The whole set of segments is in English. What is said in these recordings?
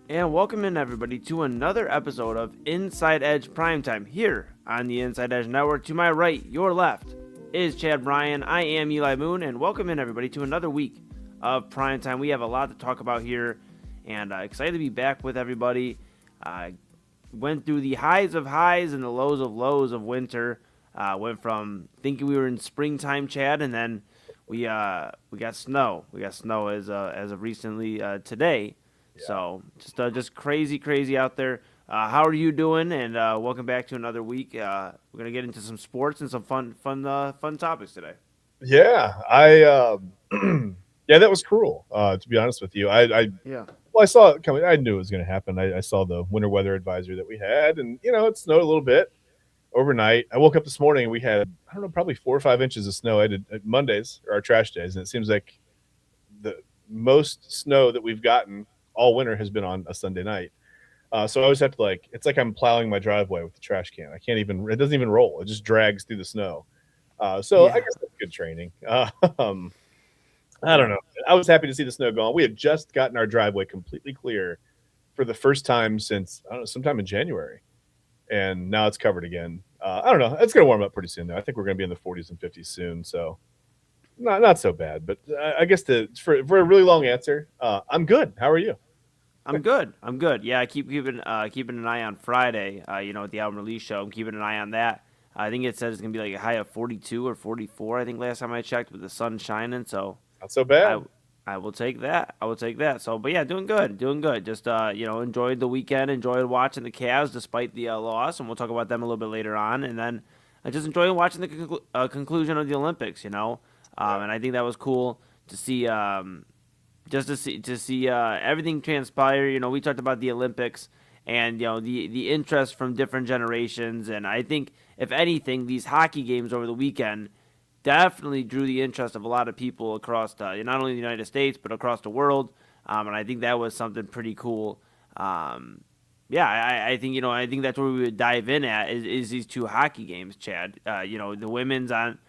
And welcome in, everybody, to another episode of InsideEdge Primetime here on the Inside Edge Network. To my right, your left, is Chad Bryan. I am Eli Moon, and welcome in, everybody, to another week of Primetime. We have a lot to talk about here, and excited to be back with everybody. Went through the highs of highs and the lows of lows of winter. Went from thinking we were in springtime, Chad, and then we got snow. We got snow as of recently today. So just crazy out there. How are you doing? And welcome back to another week. We're gonna get into some sports and some fun topics today. Yeah, yeah, that was cruel. To be honest with you, Yeah. well, I saw it coming. I knew it was going to happen. I saw the winter weather advisory that we had, and it snowed a little bit overnight. I woke up this morning and we had, I don't know, probably 4 or 5 inches of snow. I did Mondays are our trash days, and it seems like the most snow that we've gotten all winter has been on a Sunday night. So I always have to it's like I'm plowing my driveway with the trash can. I can't even, it doesn't even roll. It just drags through the snow. So I Yeah. guess that's good training. I don't Yeah. know. I was happy to see the snow gone. We had just gotten our driveway completely clear for the first time since, I don't know, sometime in January, and now it's covered again. I don't know. It's going to warm up pretty soon, though. I think we're going to be in the 40s and 50s soon, so not so bad. But I guess for a really long answer, I'm good. How are you? I'm good. I'm good. Yeah, I keeping an eye on Friday. At the album release show, I'm keeping an eye on that. I think it says it's gonna be like a high of 42 or 44. I think last time I checked, with the sun shining. So Not so I bad. I will take that. I will take that. So, but yeah, doing good, doing good. Just enjoyed the weekend, enjoyed watching the Cavs despite the loss, and we'll talk about them a little bit later on. And then I just enjoyed watching the conclusion of the Olympics. Yeah. And I think that was cool to see. Just to see everything transpire. We talked about the Olympics and the interest from different generations, and I think if anything, these hockey games over the weekend definitely drew the interest of a lot of people across not only the United States but across the world. And I think that was something pretty cool. Yeah, I think that's where we would dive in at is these two hockey games, Chad. The women's on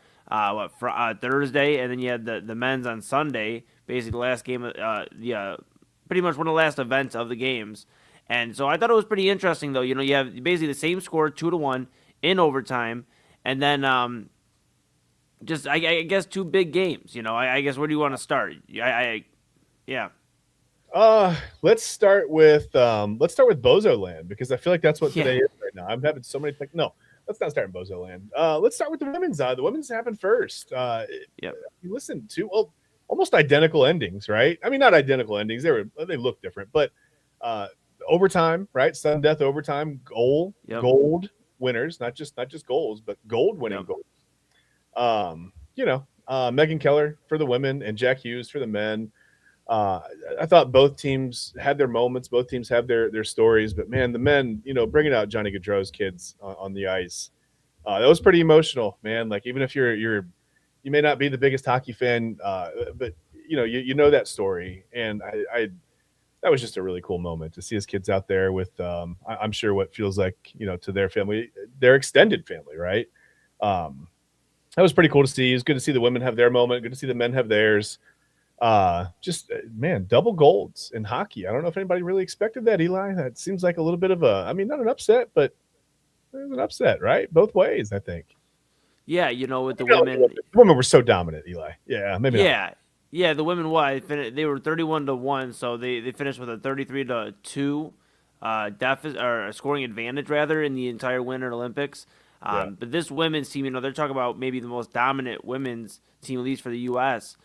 Thursday, and then you had the men's on Sunday. Basically, the last game, pretty much one of the last events of the games. And so I thought it was pretty interesting, though. You have basically the same score, 2-1 in overtime, and then just I guess two big games. I guess where do you want to start? Yeah. Let's start with Bozo Land, because I feel like that's what Yeah. today is right now. I'm having so many no. Let's not start in Bozo Land. Let's start with the women's. The women's happened first. Yep. You listen to almost identical endings, right? I mean, not identical endings. They look different, but overtime, right? Sudden death overtime, Yep. gold winners, not just goals, but gold winning Yep. goals. Megan Keller for the women and Jack Hughes for the men. I thought both teams had their moments. Both teams have their stories. But man, the men, bringing out Johnny Gaudreau's kids on the ice, that was pretty emotional, man. Like, even if you may not be the biggest hockey fan, but you know that story, and I that was just a really cool moment to see his kids out there with, I'm sure what feels like, to their family, their extended family, right? Um, that was pretty cool to see. It was good to see the women have their moment. Good to see the men have theirs. Man, double golds in hockey. I don't know if anybody really expected that, Eli. That seems like a little bit of I mean, not an upset, but there's an upset, right? Both ways, I think. Yeah. With the Maybe not women. the women were so dominant, Eli. Yeah, maybe not. Yeah, yeah. The women won. They were 31-1, so they finished with a 33-2 deficit or a scoring advantage rather in the entire Winter Olympics. Yeah, But this women's team, they're talking about maybe the most dominant women's team, at least for the U.S.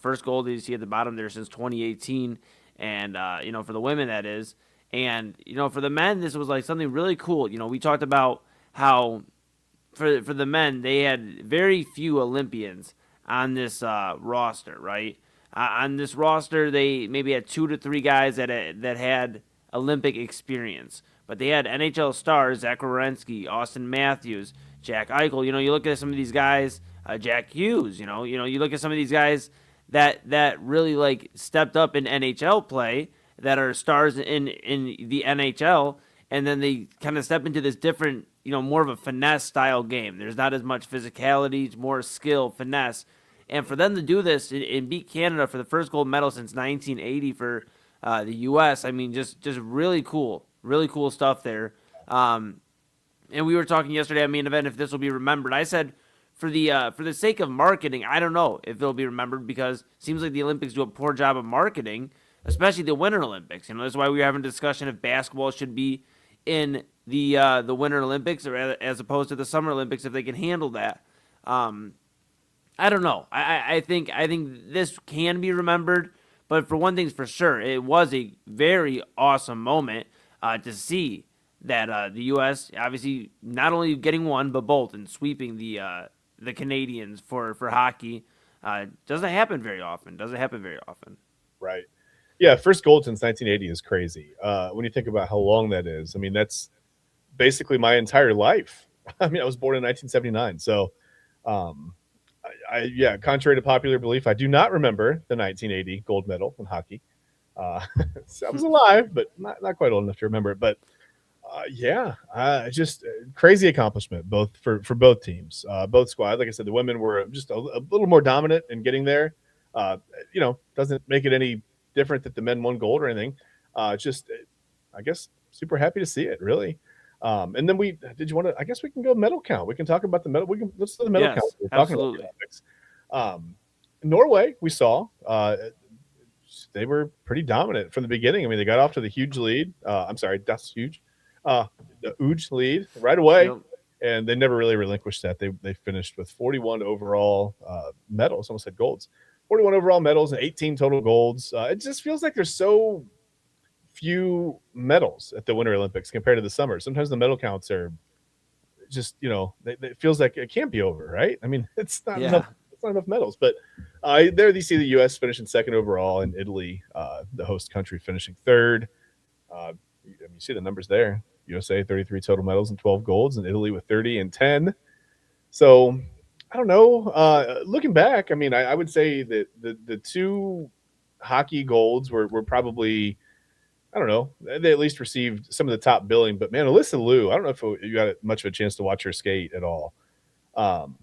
First goal that you see at the bottom there since 2018, and for the women that is, and for the men this was like something really cool. We talked about how for the men they had very few Olympians on this roster, right? On this roster, they maybe had 2 to 3 guys that had Olympic experience, but they had NHL stars: Zach Werenski, Austin Matthews, Jack Eichel. You look at some of these guys, Jack Hughes. You look at some of these guys that really like stepped up in NHL play, that are stars in the NHL, and then they kind of step into this different, more of a finesse style game. There's not as much physicality, it's more skill, finesse. And for them to do this and beat Canada for the first gold medal since 1980 for the U.S. I mean, just really cool stuff there. Um, and we were talking yesterday at main event if this will be remembered. I said for the sake of marketing, I don't know if it'll be remembered because it seems like the Olympics do a poor job of marketing, especially the Winter Olympics. You know, that's why we were having a discussion if basketball should be in the Winter Olympics or as opposed to the Summer Olympics if they can handle that. Um, I don't know. I think this can be remembered, but for one thing's for sure, it was a very awesome moment to see that the U.S. obviously not only getting one but both and sweeping the Canadians for hockey. Doesn't happen very often. Doesn't happen very often. Right. Yeah, first gold since 1980 is crazy. When you think about how long that is, I mean, that's basically my entire life. I mean, I was born in 1979, so um, yeah, contrary to popular belief, I do not remember the 1980 gold medal in hockey. So I was alive, but not quite old enough to remember it. But yeah, just crazy accomplishment both for both teams, both squads. Like I said, the women were just a little more dominant in getting there. Doesn't make it any different that the men won gold or anything. Just, I guess, super happy to see it. Really. And then we did you want to? I guess we can go medal count. We can talk about the medal. Let's do the medal count. Yes, We're talking about the absolutely. Olympics. Norway, we saw. They were pretty dominant from the beginning. I mean, they got off to the huge lead. I'm sorry, that's huge. The huge lead right away, Yep. and they never really relinquished that. They finished with 41 overall medals. Almost said golds. 41 overall medals and 18 total golds. It just feels like there's so few medals at the Winter Olympics compared to the summer. Sometimes the medal counts are just it feels like it can't be over, right? I mean, it's not enough. Yeah. It's not enough medals, but there you see the U.S. finishing second overall, and Italy, the host country, finishing third. You see the numbers there. USA 33 total medals and 12 golds, and Italy with 30 and 10. So I don't know. Looking back, I mean, I would say that the two hockey golds were probably, I don't know. They at least received some of the top billing. But man, Alyssa Liu, I don't know if you got much of a chance to watch her skate at all. Um,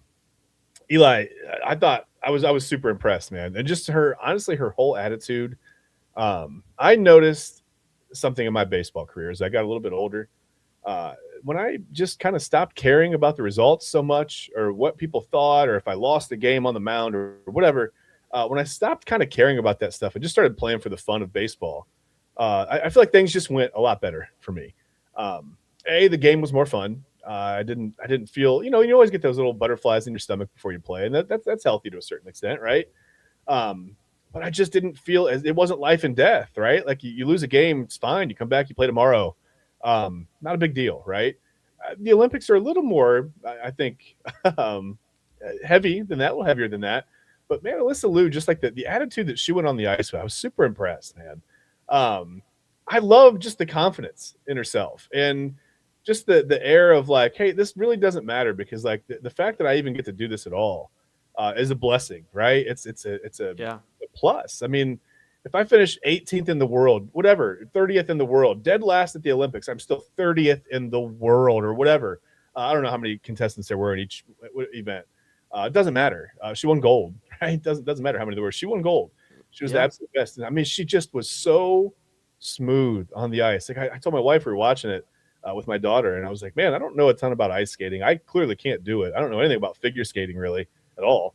Eli, I thought I was super impressed, man, and just her honestly her whole attitude. I noticed something in my baseball career as I got a little bit older. Uh, when I just kind of stopped caring about the results so much, or what people thought, or if I lost the game on the mound or whatever, when I stopped kind of caring about that stuff and just started playing for the fun of baseball, I feel like things just went a lot better for me. The game was more fun. I didn't feel, you always get those little butterflies in your stomach before you play, and that's healthy to a certain extent, right? Um, but I just didn't feel as it wasn't life and death, right? Like you lose a game, it's fine. You come back, you play tomorrow. Not a big deal, right? The Olympics are a little more, I think, um, heavy than that, a little heavier than that. But man, Alyssa Liu, just like the attitude that she went on the ice with, I was super impressed, man. Um, I love just the confidence in herself and just the air of like, hey, this really doesn't matter because like the fact that I even get to do this at all is a blessing, right? It's a Yeah. plus. I mean, if I finish 18th in the world, whatever, 30th in the world, dead last at the Olympics, I'm still 30th in the world or whatever. I don't know how many contestants there were in each event. It doesn't matter. She won gold, right? It doesn't matter how many there were. She won gold. She was the Yeah. absolute best. And I mean, she just was so smooth on the ice. Like I told my wife we were watching it with my daughter, and I was like, man, I don't know a ton about ice skating. I clearly can't do it. I don't know anything about figure skating really at all.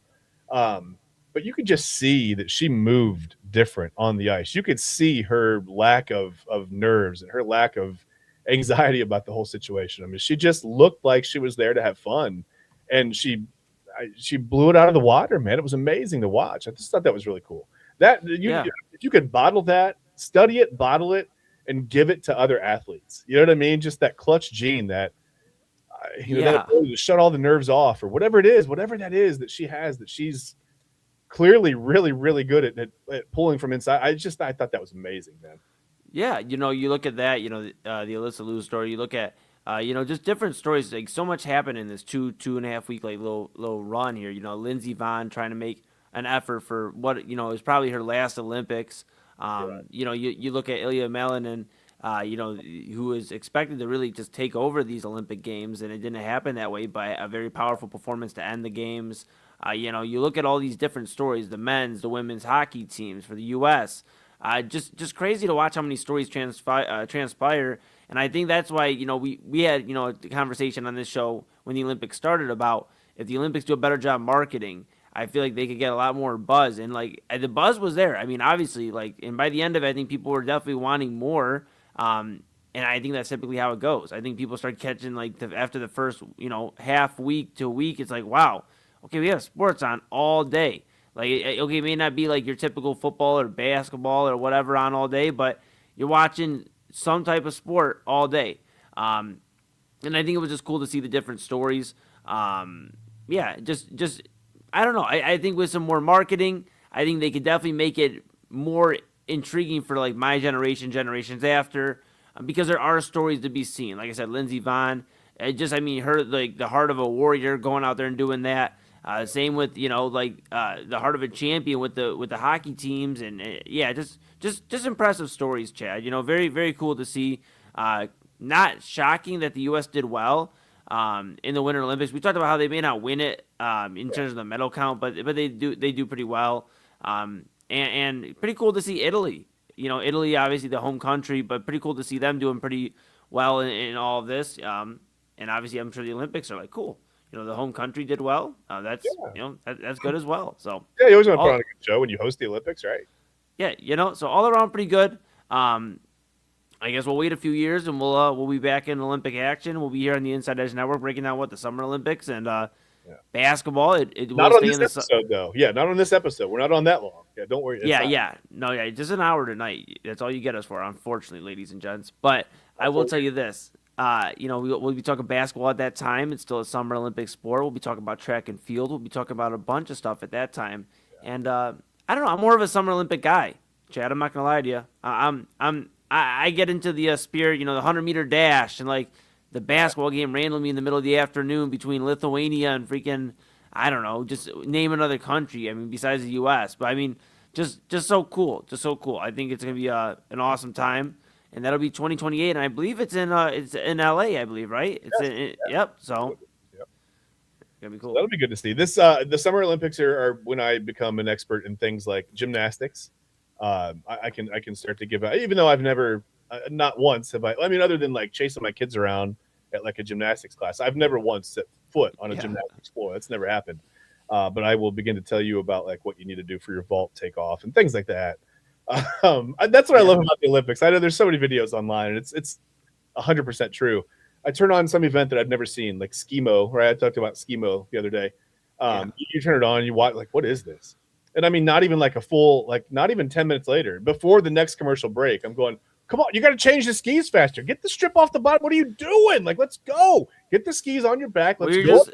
Um, but you could just see that she moved different on the ice. You could see her lack of nerves and her lack of anxiety about the whole situation. I mean, she just looked like she was there to have fun, and she blew it out of the water, man. It was amazing to watch. I just thought that was really cool. That Yeah. if you could bottle that, study it, bottle it, and give it to other athletes. You know what I mean? Just that clutch gene, that Yeah. ability to shut all the nerves off, or whatever it is, whatever that is that she has, that she's clearly really, really good at pulling from inside. I thought that was amazing, man. Yeah, you look at that, the Alyssa Liu story. You look at, just different stories. Like so much happened in this 2.5 week like little run here. Lindsey Vonn trying to make an effort for what is probably her last Olympics. Right. You look at Ilya Malinin, who was expected to really just take over these Olympic games, and it didn't happen that way. By a very powerful performance to end the games. You look at all these different stories, the men's, the women's hockey teams for the U.S. Just crazy to watch how many stories transpire. And I think that's why we had a conversation on this show when the Olympics started about if the Olympics do a better job marketing, I feel like they could get a lot more buzz. And like the buzz was there. I mean, obviously, and by the end of it, I think people were definitely wanting more. And I think that's typically how it goes. I think people start catching after the first half week to week. It's like, wow, okay, we have sports on all day. Like, okay, it may not be like your typical football or basketball or whatever on all day, but you're watching some type of sport all day. And I think it was just cool to see the different stories. Yeah, just I don't know. I think with some more marketing, I think they could definitely make it more intriguing for like my generation, generations after, because there are stories to be seen. Like I said, Lindsey Vonn, I mean, her like the heart of a warrior going out there and doing that. Same with the heart of a champion with the hockey teams, and yeah, just impressive stories, Chad. Very very cool to see. Not shocking that the U.S. did well in the Winter Olympics. We talked about how they may not win it in terms of the medal count, but they do pretty well. And pretty cool to see Italy. Italy obviously the home country, but pretty cool to see them doing pretty well in all of this. And obviously I'm sure the Olympics are like cool. The home country did well. That's Yeah. that's good as well. So Yeah, you always want to put on all a good show when you host the Olympics, right? yeah, so all around pretty good. I guess we'll wait a few years and we'll be back in Olympic action. We'll be here on the Inside Edge Network breaking down the Summer Olympics and Yeah. basketball. It Not will on stay this in the episode, though. Yeah, not on this episode. We're not on that long. Yeah, don't worry. It's yeah, not. yeah. No, yeah, just an hour tonight. That's all you get us for, unfortunately, ladies and gents. But I That's will what tell you this. We'll be talking basketball at that time. It's still a summer Olympic sport. We'll be talking about track and field. We'll be talking about a bunch of stuff at that time. And I don't know. I'm more of a summer Olympic guy, Chad. I'm not gonna lie to you. I get into the spirit. The 100-meter dash and like the basketball game randomly in the middle of the afternoon between Lithuania and freaking I don't know. Just name another country. I mean, besides the U.S. But I mean, just so cool. Just so cool. I think it's gonna be an awesome time, and that'll be 2028. And I believe it's in L.A. I believe, right? It's Yes. yep. So Yep. gonna be So cool. that'll be good to see. This the Summer Olympics are when I become an expert in things like gymnastics. I can start to give out, even though I've never, not once have I. I mean, other than like chasing my kids around at like a gymnastics class, I've never once set foot on a Yeah. gymnastics floor. That's never happened. But I will begin to tell you about like what you need to do for your vault takeoff and things like that. That's what I Yeah. love about the Olympics. I know there's so many videos online, and it's 100% true. I turn on some event that I've never seen, like skimo. Right, I talked about skimo the other day. Yeah. You turn it on, you watch like, what is this? And I mean, not even like a full, like not even 10 minutes later, before the next commercial break, I'm going, come on, you got to change the skis faster. Get the strip off the bottom. What are you doing? Like, let's go. Get the skis on your back. Well, Let's you're go. just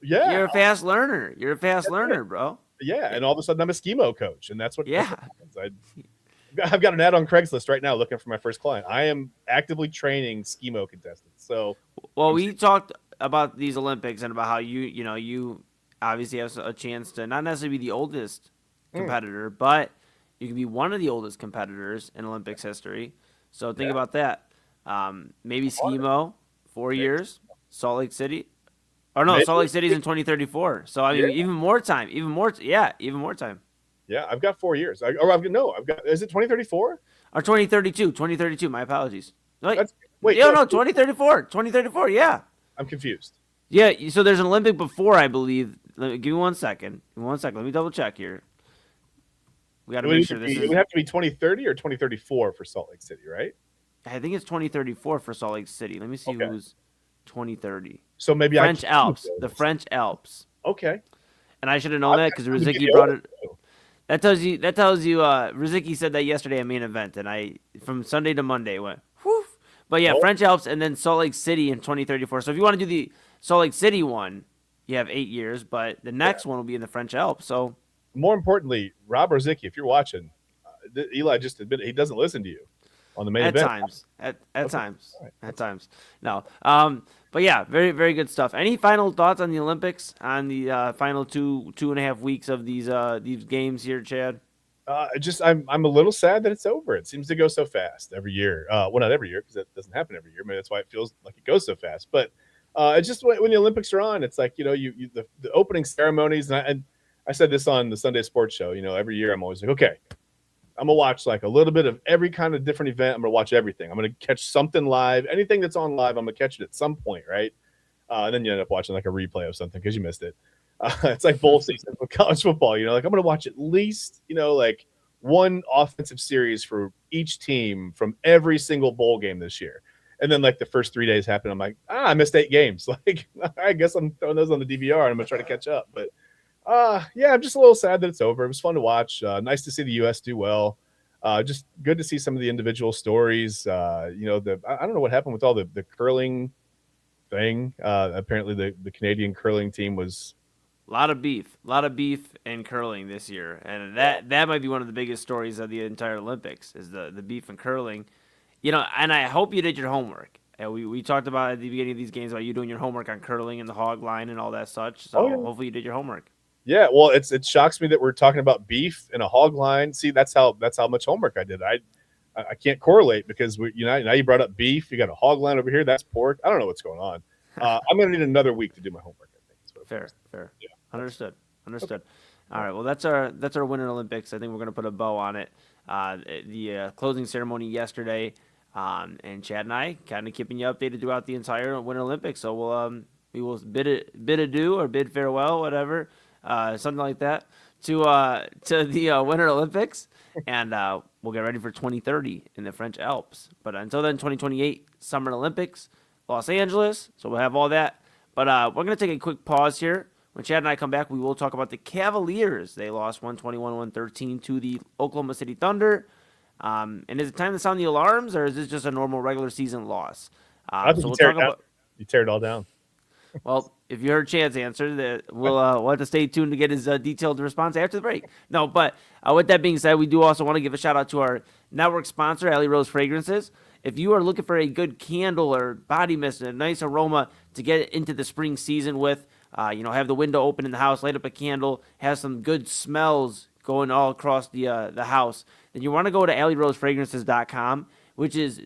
Yeah. you're a fast learner. You're a fast learner, bro. Yeah. And all of a sudden, I'm a skimo coach. And that's what Yeah. happens. I've got an ad on Craigslist right now looking for my first client. I am actively training skimo contestants. So, Well, we talked about these Olympics and about how you obviously have a chance to not necessarily be the oldest competitor, but you can be one of the oldest competitors in Olympics history. So think yeah. about that. Maybe skimo, 4 years, Salt Lake City. Or no, Maybe. Salt Lake City's in 2034. So I mean, Yeah. even more time, even more time. Yeah. I've got 4 years. I've got, is it 2034? Or 2032. My apologies. Wait, Wait, no, 2034. Yeah. I'm confused. Yeah, so there's an Olympic before, I believe. Give me 1 second. Let me double check here. We got to make sure this It would is. have to be 2030 or 2034 for Salt Lake City, right? I think it's 2034 for Salt Lake City. Let me see Okay. who's 2030. So maybe French I Alps. The French Alps. Okay. And I should have known that because I've got Riziki video. brought it. That tells you. Riziki said that yesterday at main event, and I from Sunday to Monday went. Whew. But yeah, Oh. French Alps and then Salt Lake City in 2034. So if you want to do the Salt Lake City one, you have 8 years, but the next one will be in the French Alps. So More importantly, Rob Rosicki, if you're watching, Eli just admitted he doesn't listen to you on the main at event. times, at times, All right. at times. No. But yeah, very very good stuff. Any final thoughts on the Olympics on the final 2.5 weeks of these games here, Chad? I'm a little sad that it's over. It seems to go so fast every year. Well, not every year because that doesn't happen every year. Maybe that's why it feels like it goes so fast. But it's just when the Olympics are on, it's like the opening ceremonies, and I said this on the Sunday Sports Show. Every year I'm always like, okay, I'm gonna watch like a little bit of every kind of different event. I'm gonna watch everything. I'm gonna catch something live. Anything that's on live, I'm gonna catch it at some point, right? And then you end up watching like a replay of something because you missed it. It's like bowl season with college football. Like I'm gonna watch at least like one offensive series for each team from every single bowl game this year. And then like the first 3 days happen, I'm like, I missed 8 games. Like I guess I'm throwing those on the DVR and I'm gonna try to catch up. But yeah, I'm just a little sad that it's over. It was fun to watch. Nice to see the U.S. do well. Just good to see some of the individual stories. I don't know what happened with all the curling thing. Apparently, the Canadian curling team was A lot of beef and curling this year, and that might be one of the biggest stories of the entire Olympics is the beef and curling. And I hope you did your homework. And we talked about at the beginning of these games about you doing your homework on curling and the hog line and all that such. So hopefully you did your homework. Yeah, well, it shocks me that we're talking about beef and a hog line. See, that's how much homework I did. I can't correlate because now you brought up beef. You got a hog line over here. That's pork. I don't know what's going on. I'm gonna need another week to do my homework. I think. Fair. Yeah. Understood. Okay. All right. Well, that's our Winter Olympics. I think we're gonna put a bow on it. The closing ceremony yesterday, and Chad and I kind of keeping you updated throughout the entire Winter Olympics. So we will bid adieu or bid farewell, whatever, something like that, to the Winter Olympics, and we'll get ready for 2030 in the French Alps. But until then, 2028 Summer Olympics, Los Angeles. So we'll have all that. But we're going to take a quick pause here. When Chad and I come back, we will talk about the Cavaliers. They lost 121-113 to the Oklahoma City Thunder. And is it time to sound the alarms, or is this just a normal regular season loss? I think you tear it all down. Well, if you heard Chad's answer, we'll have to stay tuned to get his detailed response after the break. No, but with that being said, we do also want to give a shout out to our network sponsor, Alley Rose Fragrances. If you are looking for a good candle or body mist, a nice aroma to get into the spring season with, have the window open in the house, light up a candle, have some good smells going all across the house, then you want to go to alleyrosefragrances.com, which is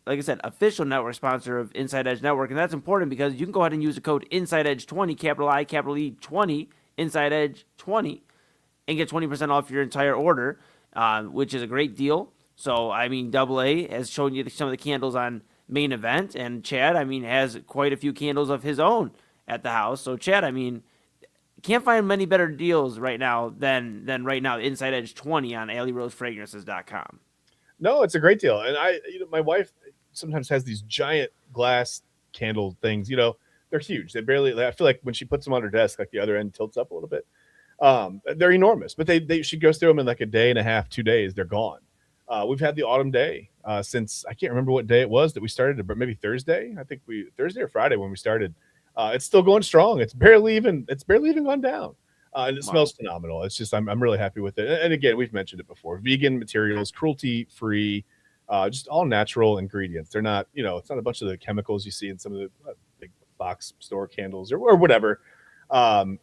like I said, official network sponsor of Inside Edge Network. And that's important because you can go ahead and use the code InsideEdge20, capital I, capital E, 20, InsideEdge20, and get 20% off your entire order, which is a great deal. So, Double A has shown you some of the candles on Main Event, and Chad, has quite a few candles of his own at the house. So, Chad, can't find many better deals right now than right now, Inside Edge 20 on alleyrosefragrances.com. No, it's a great deal. And my wife sometimes has these giant glass candle things, they're huge. I feel like when she puts them on her desk, like the other end tilts up a little bit. They're enormous, but she goes through them in like a day and a half, 2 days, they're gone. We've had the autumn day since I can't remember what day it was that we started, but maybe Thursday. I think Thursday or Friday when we started. It's still going strong. It's barely even gone down. And it smells phenomenal. It's just I'm really happy with it. And again, we've mentioned it before. Vegan materials, cruelty free, just all natural ingredients. They're not, it's not a bunch of the chemicals you see in some of the big box store candles or whatever. And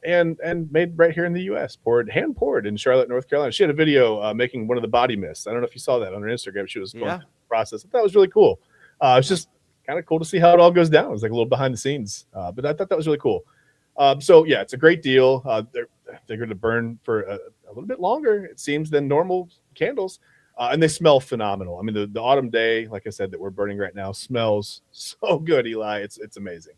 made right here in the U.S. hand poured in Charlotte, North Carolina. She had a video making one of the body mists. I don't know if you saw that on her Instagram. She was going through the process. I thought it was really cool. It's just kind of cool to see how it all goes down. It was like a little behind the scenes, but I thought that was really cool. So yeah, it's a great deal. They're going to burn for a little bit longer, it seems, than normal candles, and they smell phenomenal. The autumn day, like I said, that we're burning right now, smells so good, Eli. It's amazing.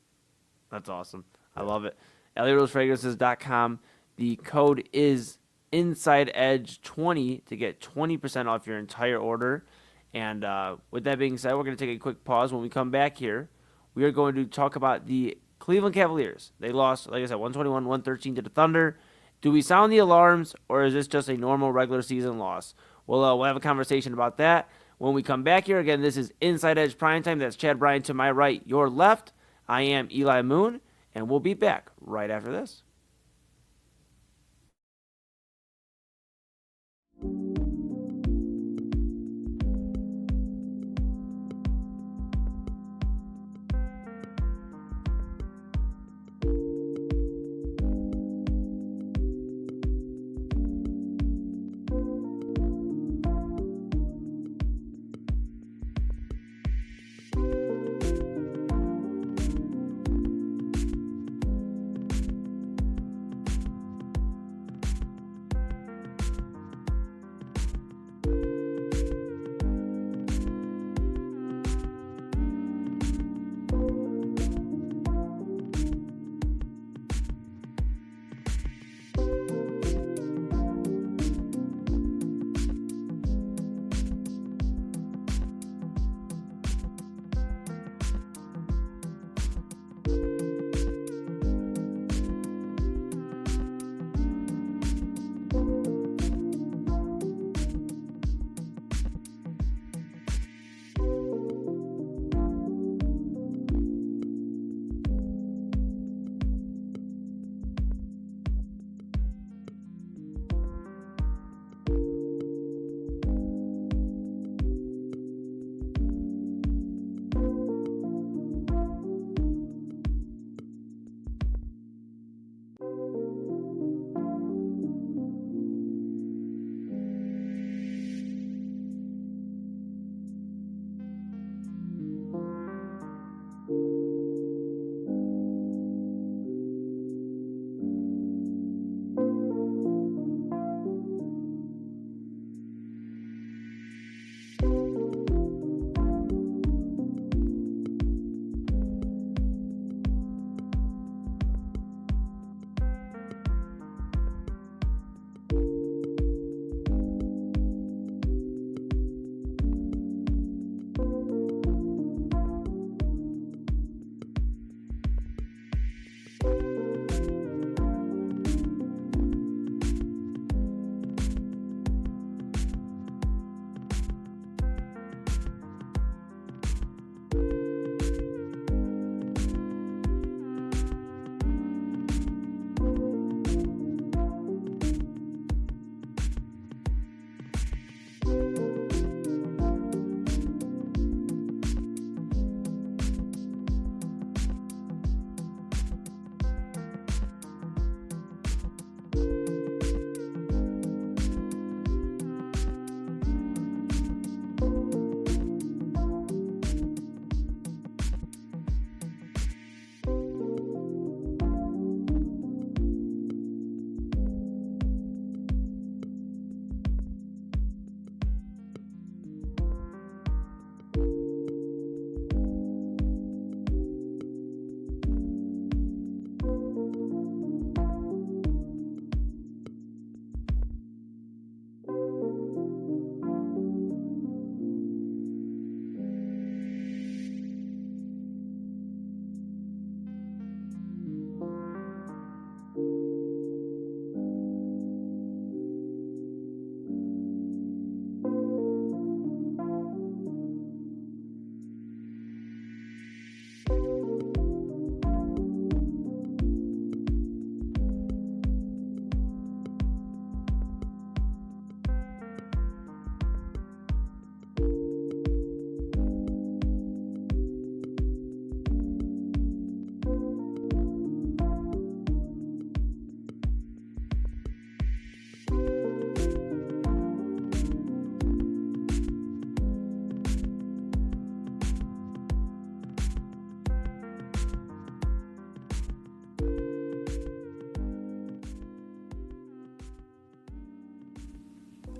That's awesome. I love it. LARoseFragrances.com. The code is InsideEdge20 to get 20% off your entire order. And with that being said, we're going to take a quick pause. When we come back here, we are going to talk about the Cleveland Cavaliers. They lost, like I said, 121-113 to the Thunder. Do we sound the alarms, or is this just a normal regular season loss? We'll have a conversation about that when we come back here. Again, this is Inside Edge Primetime. That's Chad Bryan to my right, your left. I am Eli Moon, and we'll be back right after this.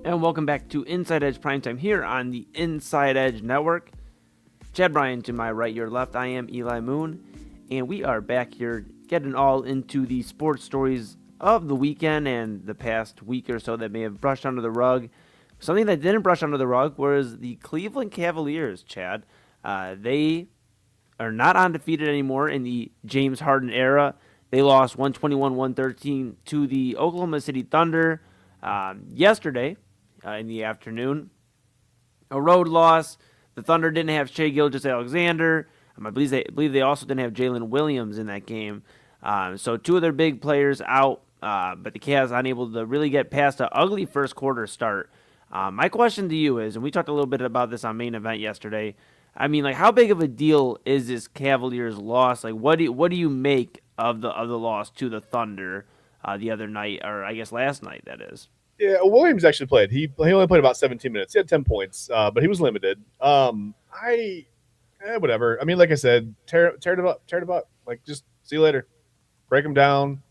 And welcome back to Inside Edge Primetime here on the Inside Edge Network. Chad Bryan to my right, your left. I am Eli Moon, and we are back here getting all into the sports stories of the weekend and the past week or so that may have brushed under the rug. Something that didn't brush under the rug was the Cleveland Cavaliers, Chad. They are not undefeated anymore in the James Harden era. They lost 121-113 to the Oklahoma City Thunder yesterday in the afternoon. A road loss. The Thunder didn't have Shai Gilgeous-Alexander. I believe they also didn't have Jalen Williams in that game. So two of their big players out, but the Cavs unable to really get past an ugly first quarter start. My question to you is, and we talked a little bit about this on Main Event yesterday, I mean, like, how big of a deal is this Cavaliers loss? Like, what do you make of the loss to the Thunder the other night, or I guess last night, that is? Yeah, Williams actually played. He only played about 17 minutes. He had 10 points, but he was limited. Whatever. I mean, like I said, tear it up. Like, just see you later. Break them down,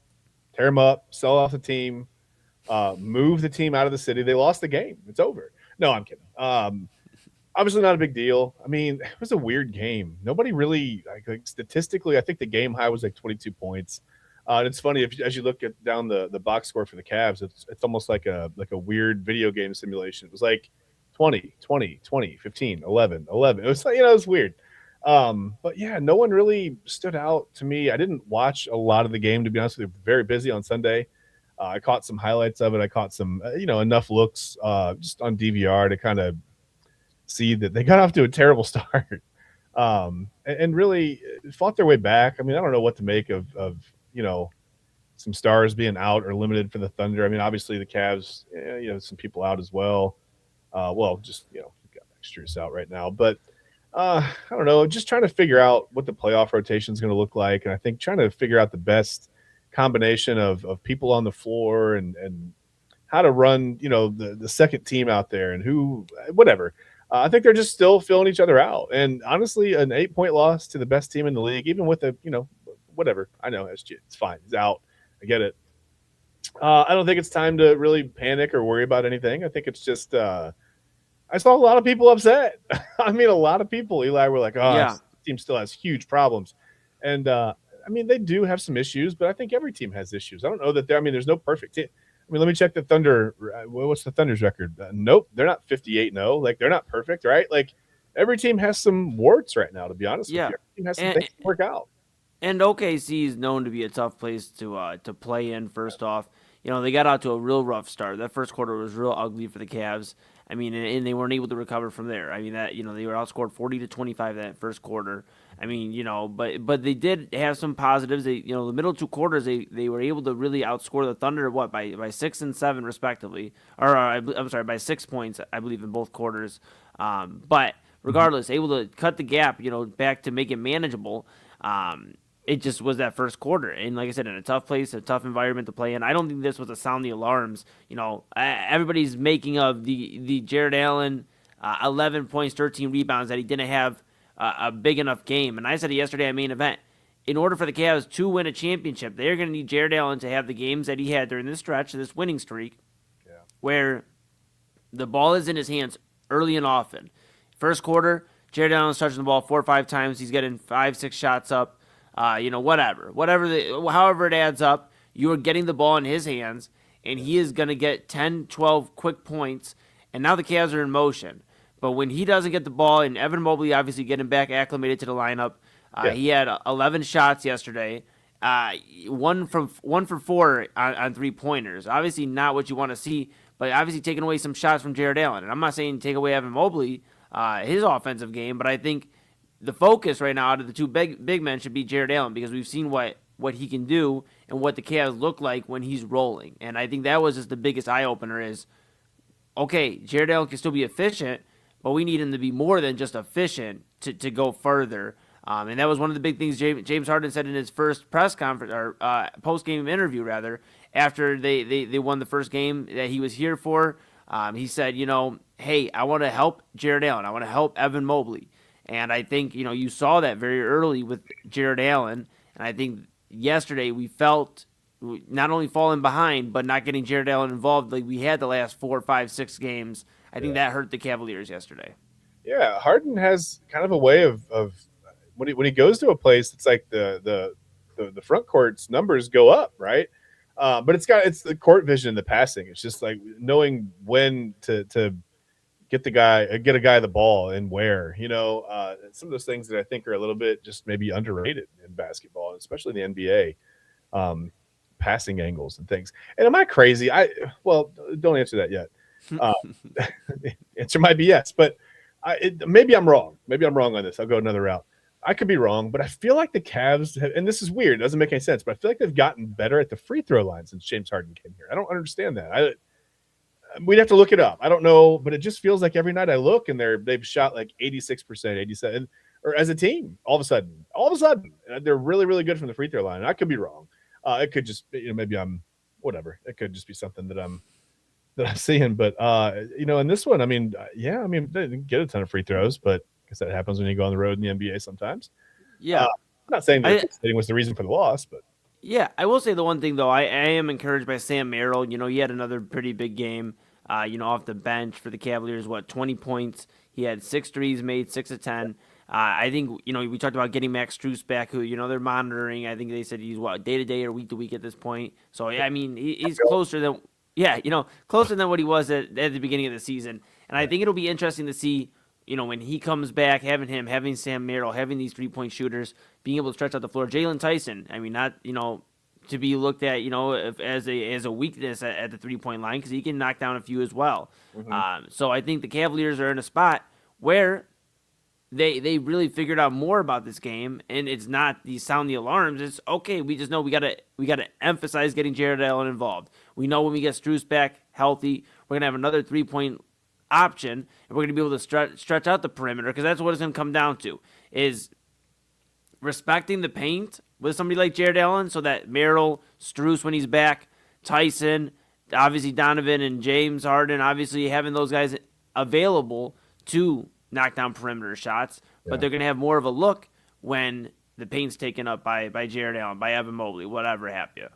tear them up, sell off the team, move the team out of the city. They lost the game. It's over. No, I'm kidding. Obviously not a big deal. I mean, it was a weird game. Nobody really, like statistically, I think the game high was like 22 points. And it's funny as you look at down the box score for the Cavs, it's almost like a weird video game simulation. It was like 20, 20, 20, 15, 11, 11. It was like, it was weird. But yeah, no one really stood out to me. I didn't watch a lot of the game, to be honest with you. Very busy on Sunday. I caught some highlights of it. I caught some, enough looks just on DVR to kind of see that they got off to a terrible start. And really fought their way back. I mean, I don't know what to make of you know some stars being out or limited for the Thunder. I mean, obviously the Cavs, some people out as well. Just we've got Max Strus out right now, but I don't know. Just trying to figure out what the playoff rotation is going to look like, and I think trying to figure out the best combination of people on the floor and how to run, the second team out there and who, whatever. I think they're just still filling each other out. And honestly, an 8-point loss to the best team in the league, even with whatever. I know SG, it's fine. He's out. I get it. I don't think it's time to really panic or worry about anything. I think it's just I saw a lot of people upset. I mean, a lot of people, Eli, were like, "Oh, Yeah, this team still has huge problems," and I mean, they do have some issues, but I think every team has issues. I don't know that there. I mean, there's no perfect team. I mean, let me check the Thunder. What's the Thunder's record? Nope, they're not 58-0. Like they're not perfect, right? Like every team has some warts right now. To be honest with yeah, you, every team has some and things to work out. and OKC is known to be a tough place to play in. First off, they got out to a real rough start. That first quarter was real ugly for the Cavs. I mean, and they weren't able to recover from there. I mean, that they were outscored 40-25 that first quarter. I mean, but they did have some positives. They the middle two quarters they were able to really outscore the Thunder by 6 and 7 respectively, or I'm sorry, by 6 points I believe in both quarters. But Mhm. regardless, able to cut the gap back to make it manageable. It just was that first quarter, and like I said, in a tough place, a tough environment to play in. I don't think this was a sound the alarms. Everybody's making of the Jared Allen 11 points, 13 rebounds that he didn't have a big enough game. And I said it yesterday at main event. In order for the Cavs to win a championship, they're going to need Jared Allen to have the games that he had during this stretch, this winning streak, Yeah. where the ball is in his hands early and often. First quarter, Jared Allen's touching the ball 4 or 5 times. He's getting 5, 6 shots up. However it adds up, you are getting the ball in his hands, and he is going to get 10, 12 quick points. And now the Cavs are in motion. But when he doesn't get the ball, and Evan Mobley obviously getting back acclimated to the lineup, Yeah. he had 11 shots yesterday. One for four on 3-pointers. Obviously not what you want to see, but obviously taking away some shots from Jared Allen. And I'm not saying take away Evan Mobley, his offensive game, but I think the focus right now out of the two big men should be Jared Allen, because we've seen what he can do and what the Cavs look like when he's rolling. And I think that was just the biggest eye opener is, okay, Jared Allen can still be efficient, but we need him to be more than just efficient to go further. And that was one of the big things James Harden said in his first press conference, or post game interview rather, after they won the first game that he was here for. He said, hey, I want to help Jared Allen. I want to help Evan Mobley. And I think, you saw that very early with Jared Allen. And I think yesterday we felt not only falling behind, but not getting Jared Allen involved like we had the last 4, 5, 6 games. I think Yeah. that hurt the Cavaliers yesterday. Yeah. Harden has kind of a way of when he goes to a place, it's like the front court's numbers go up, right? But it's the court vision, the passing. It's just like knowing when to get a guy the ball and where. Some of those things that I think are a little bit just maybe underrated in basketball, especially the NBA. Passing angles and things. And am I crazy? Don't answer that yet. Uh, the answer might be yes, but maybe I'm wrong. Maybe I'm wrong on this. I'll go another route. I could be wrong, but I feel like the Cavs have, and this is weird, it doesn't make any sense, but I feel like they've gotten better at the free throw line since James Harden came here. I don't understand that. We'd have to look it up. I don't know, but it just feels like every night I look and they've shot like 86%, 87, or as a team, all of a sudden, they're really, really good from the free throw line. I could be wrong. It could just be, maybe I'm whatever. It could just be something that I'm seeing. But in this one, I mean, yeah, I mean, they didn't get a ton of free throws, but I guess that happens when you go on the road in the NBA sometimes. Yeah. I'm not saying that I hitting was the reason for the loss, but Yeah, I will say the one thing though, I am encouraged by Sam Merrill. He had another pretty big game. Off the bench for the Cavaliers, 20 points. He had 6 threes made, 6 of 10. I think we talked about getting Max Strus back, who they're monitoring. I think they said he's day to day or week to week at this point. So yeah, I mean he's closer than closer than what he was at the beginning of the season. And I think it'll be interesting to see when he comes back, having Sam Merrill, having these 3-point shooters, being able to stretch out the floor. Jalen Tyson, I mean, not, to be looked at, as a weakness at the 3-point line, because he can knock down a few as well. Mhm. So I think the Cavaliers are in a spot where they really figured out more about this game, and it's not the sound the alarms. It's okay. We just know we gotta emphasize getting Jared Allen involved. We know when we get Strus back healthy, we're gonna have another 3-point option, and we're gonna be able to stretch out the perimeter, because that's what it's gonna come down to, is respecting the paint with somebody like Jared Allen, so that Merrill, Strus when he's back, Tyson, obviously Donovan and James Harden, obviously having those guys available to knock down perimeter shots, Yeah. but they're going to have more of a look when the paint's taken up by Jared Allen, by Evan Mobley, whatever have you.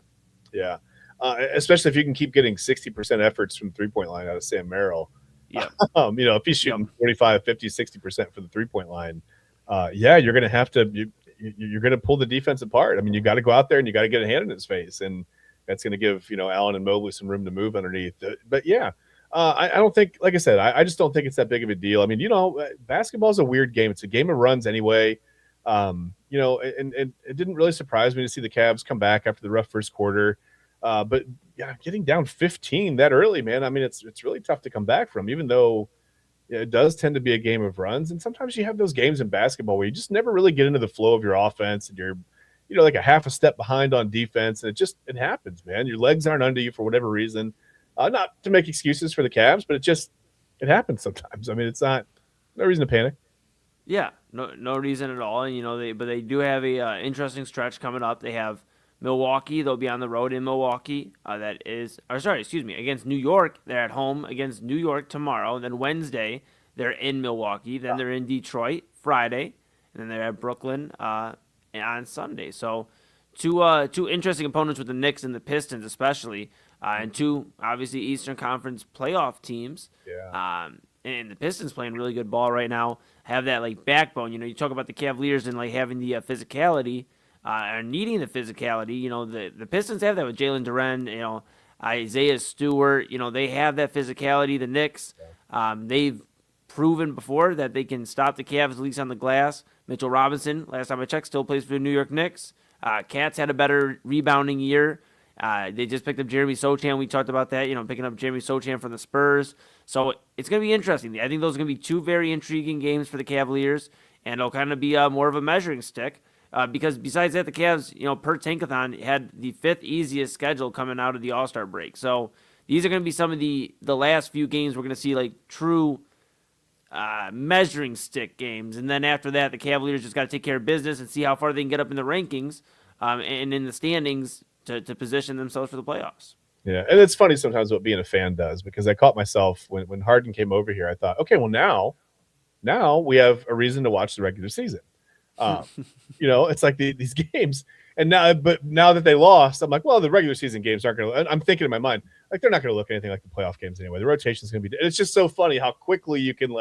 Yeah. Especially if you can keep getting 60% efforts from 3-point line out of Sam Merrill. Yeah. If he's shooting 45, 50, 60% for the 3-point line, you're going to have to you're going to pull the defense apart. I mean, you got to go out there and you got to get a hand in his face, and that's going to give Allen and Mobley some room to move underneath. But yeah, I don't think, like I said, I just don't think it's that big of a deal. I mean, basketball is a weird game. It's a game of runs anyway. And it didn't really surprise me to see the Cavs come back after the rough first quarter. But yeah, getting down 15 that early, man. I mean, it's really tough to come back from, even though it does tend to be a game of runs. And sometimes you have those games in basketball where you just never really get into the flow of your offense, and you're, like a half a step behind on defense. And it happens, man. Your legs aren't under you for whatever reason. Not to make excuses for the Cavs, but it happens sometimes. I mean, it's no reason to panic. Yeah, no reason at all. And they do have a interesting stretch coming up. They have Milwaukee. They'll be on the road in Milwaukee. Against New York. They're at home against New York tomorrow. Then Wednesday, they're in Milwaukee. Then they're in Detroit Friday, and then they're at Brooklyn on Sunday. So two interesting opponents with the Knicks and the Pistons, especially, and two obviously Eastern Conference playoff teams. Yeah. And the Pistons playing really good ball right now. Have that backbone. You talk about the Cavaliers and having the physicality. Are needing the physicality. The Pistons have that with Jalen Duren, Isaiah Stewart. They have that physicality. The Knicks, they've proven before that they can stop the Cavs, at least on the glass. Mitchell Robinson, last time I checked, still plays for the New York Knicks. Cats had a better rebounding year. They just picked up Jeremy Sochan. We talked about that, picking up Jeremy Sochan from the Spurs. So it's going to be interesting. I think those are going to be two very intriguing games for the Cavaliers, and it'll kind of be more of a measuring stick. Because besides that, the Cavs, per Tankathon, had the 5th easiest schedule coming out of the All-Star break. So these are going to be some of the last few games we're going to see true measuring stick games. And then after that, the Cavaliers just got to take care of business and see how far they can get up in the rankings and in the standings to position themselves for the playoffs. Yeah, and it's funny sometimes what being a fan does, because I caught myself when Harden came over here. I thought, okay, well now we have a reason to watch the regular season. It's like these games, and now that they lost, I'm like, well, the regular season games aren't going to. I'm thinking in my mind, they're not going to look anything like the playoff games anyway. The rotation is going to be. It's just so funny how quickly you can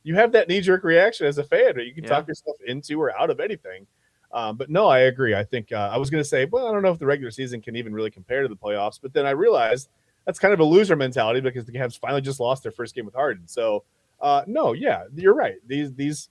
you have that knee jerk reaction as a fan, or you can talk yourself into or out of anything. But no, I agree. I think I was going to say, well, I don't know if the regular season can even really compare to the playoffs, but then I realized that's kind of a loser mentality, because the Cavs finally just lost their first game with Harden. So no, yeah, you're right. This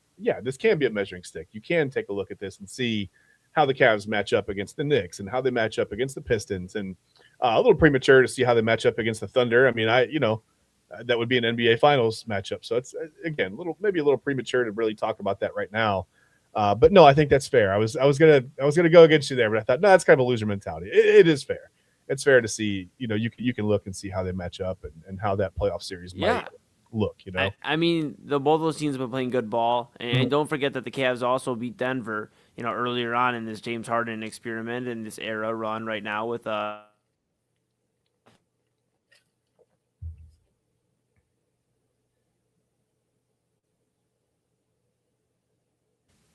can be a measuring stick. You can take a look at this and see how the Cavs match up against the Knicks and how they match up against the Pistons, and a little premature to see how they match up against the Thunder. I mean, that would be an NBA Finals matchup. So it's again maybe a little premature to really talk about that right now. But no, I think that's fair. I was gonna go against you there, but I thought, no, that's kind of a loser mentality. It is fair. It's fair to see. You can look and see how they match up and how that playoff series might look. I mean, both those teams have been playing good ball, and don't forget that the Cavs also beat Denver, earlier on in this James Harden experiment and this era run right now with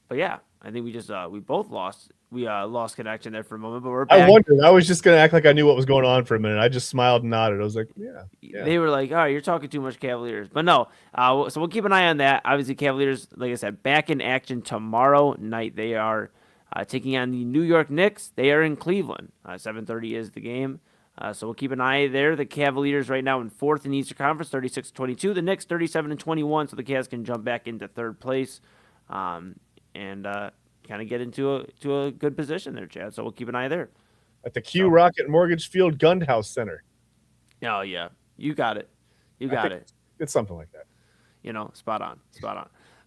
But yeah, I think we both lost. We lost connection there for a moment, but we're back. I wondered. I was just gonna act like I knew what was going on for a minute. I just smiled and nodded. I was like, yeah. They were like, "All right, you're talking too much Cavaliers," but no. So we'll keep an eye on that. Obviously, Cavaliers, like I said, back in action tomorrow night. They are taking on the New York Knicks. They are in Cleveland. 7:30 is the game. So we'll keep an eye there. The Cavaliers right now in fourth in the Eastern Conference, 36-22. The Knicks 37-21, so the Cavs can jump back into third place, and kind of get into a good position there, Chad. So we'll keep an eye there. At the Q Rocket Mortgage Field Gunhouse Center. Oh yeah, you got it. You got it. It's something like that. Spot on.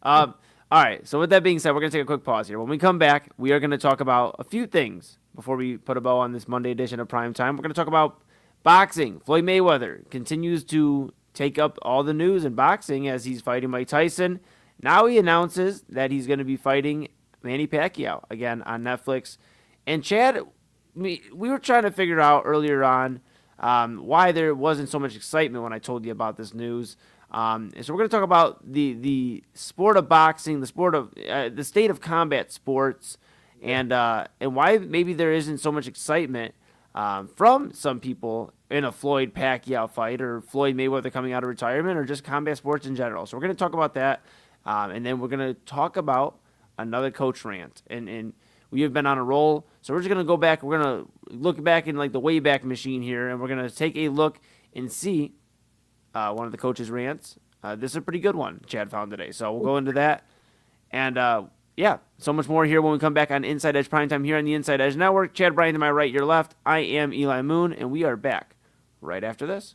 All right. So with that being said, we're gonna take a quick pause here. When we come back, we are gonna talk about a few things before we put a bow on this Monday edition of Primetime. We're gonna talk about boxing. Floyd Mayweather continues to take up all the news in boxing as he's fighting Mike Tyson. Now he announces that he's gonna be fighting Manny Pacquiao again on Netflix. And Chad, we were trying to figure out earlier on why there wasn't so much excitement when I told you about this news. And so we're going to talk about the sport of boxing, the sport of the state of combat sports, and why maybe there isn't so much excitement from some people in a Floyd Pacquiao fight or Floyd Mayweather coming out of retirement or just combat sports in general. So we're going to talk about that, and then we're going to talk about another coach rant. And we have been on a roll, so we're just going to go back. We're going to look back in like the Wayback Machine here, and we're going to take a look and see one of the coaches' rants. This is a pretty good one Chad found today, so we'll go into that. And, so much more here when we come back on Inside Edge Primetime here on the Inside Edge Network. Chad Bryan to my right, your left. I am Eli Moon, and we are back right after this.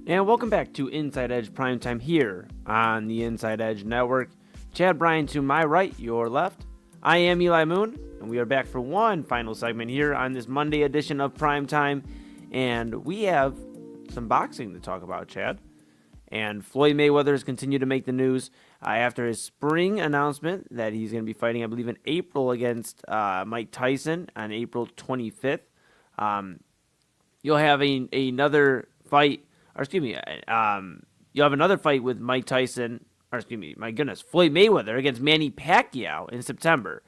And welcome back to Inside Edge Primetime here on the Inside Edge Network. Chad Bryan to my right, your left. I am Eli Moon, and we are back for one final segment here on this Monday edition of Primetime. And we have some boxing to talk about, Chad. And Floyd Mayweather has continued to make the news after his spring announcement that he's going to be fighting, I believe, in April against Mike Tyson on April 25th. You'll have another fight. Or excuse me, you'll have another fight with Mike Tyson, or excuse me, my goodness, Floyd Mayweather against Manny Pacquiao in September.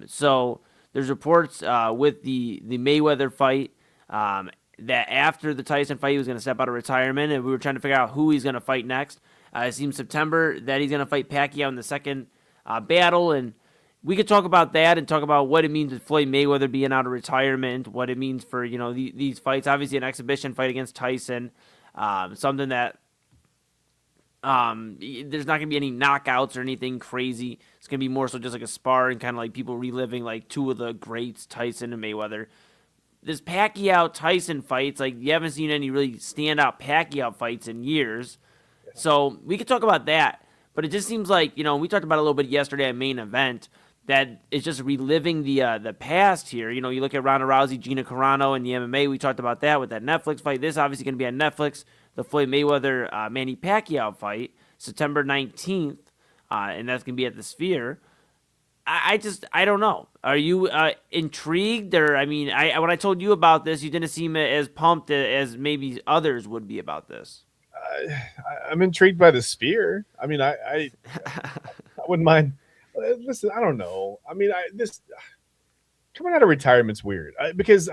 So there's reports with the Mayweather fight that after the Tyson fight, he was going to step out of retirement, and we were trying to figure out who he's going to fight next. It seems September that he's going to fight Pacquiao in the second battle, and we could talk about that and talk about what it means with Floyd Mayweather being out of retirement, what it means for these fights. Obviously, an exhibition fight against Tyson. Something that there's not going to be any knockouts or anything crazy. It's going to be more so just like a spar and kind of like people reliving like two of the greats, Tyson and Mayweather. This Pacquiao-Tyson fights, like you haven't seen any really standout Pacquiao fights in years. So we could talk about that. But it just seems like, we talked about it a little bit yesterday at Main Event, that it's just reliving the past here. You look at Ronda Rousey, Gina Carano, and the MMA. We talked about that with that Netflix fight. This obviously going to be on Netflix. The Floyd Mayweather Manny Pacquiao fight, September 19th, and that's going to be at the Sphere. I don't know. Are you intrigued? Or when I told you about this, you didn't seem as pumped as maybe others would be about this. I'm intrigued by the Sphere. I wouldn't mind. Listen, I don't know. This coming out of retirement's weird because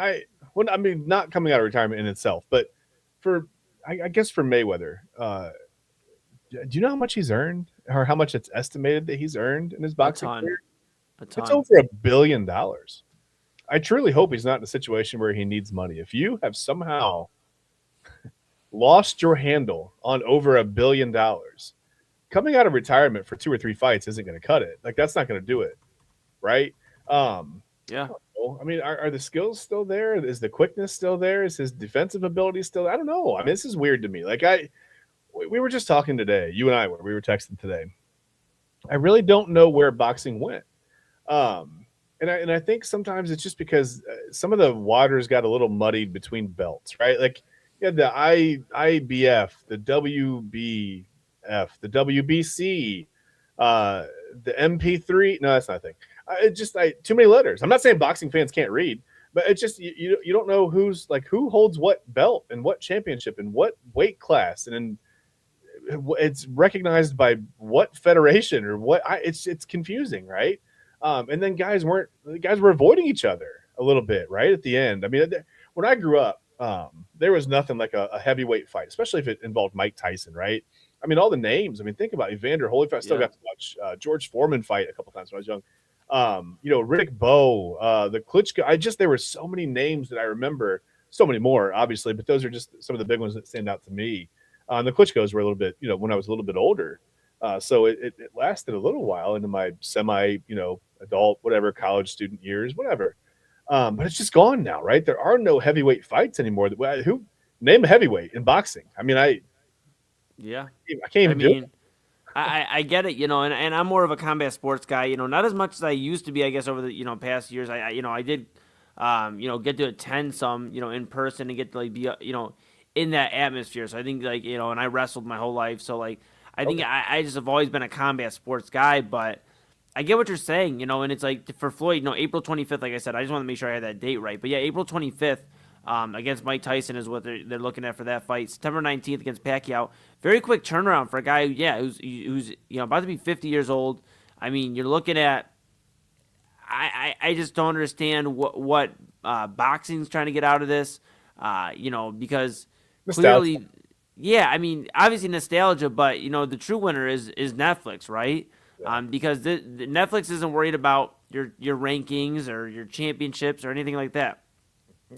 not coming out of retirement in itself, but I guess for Mayweather, do you know how much he's earned or how much it's estimated that he's earned in his boxing career? A ton. It's over $1 billion. I truly hope he's not in a situation where he needs money. If you have somehow lost your handle on over $1 billion, coming out of retirement for 2 or 3 fights isn't going to cut it. Like, that's not going to do it, right? Yeah. Are the skills still there? Is the quickness still there? Is his defensive ability still? I don't know. This is weird to me. Like, we were just talking today. You and I we were texting today. I really don't know where boxing went. And I think sometimes it's just because some of the waters got a little muddied between belts, right? Like, you had the IBF, the WBF, the WBC, the MP3. No, that's not a thing. It's just too many letters. I'm not saying boxing fans can't read, but it's just you don't know who holds what belt and what championship and what weight class, and it's recognized by what federation or what. It's confusing, right? And then guys were avoiding each other a little bit, right at the end. When I grew up, there was nothing like a heavyweight fight, especially if it involved Mike Tyson, right? All the names. Think about Evander Holyfield. I still got to watch George Foreman fight a couple times when I was young. Riddick Bowe, the Klitschko. There were so many names that I remember, so many more, obviously, but those are just some of the big ones that stand out to me. The Klitschkos were a little bit, when I was a little bit older. So it lasted a little while into my semi, adult, whatever, college student years, whatever. But it's just gone now, right? There are no heavyweight fights anymore. Who name a heavyweight in boxing? I can't even do it. I get it, and I'm more of a combat sports guy, not as much as I used to be, I guess, over the, past years. I did, get to attend some, in person and get to be, in that atmosphere. So I think and I wrestled my whole life. So I think I just have always been a combat sports guy, but I get what you're saying, and it's for Floyd, April 25th, like I said, I just want to make sure I had that date right. But yeah, April 25th, against Mike Tyson is what they're looking at for that fight. September 19th against Pacquiao. Very quick turnaround for a guy who's about to be 50 years old. You're looking at I just don't understand what boxing's trying to get out of this. Because nostalgia. Clearly, yeah, obviously nostalgia, but the true winner is Netflix, right? Yeah. Because the Netflix isn't worried about your rankings or your championships or anything like that.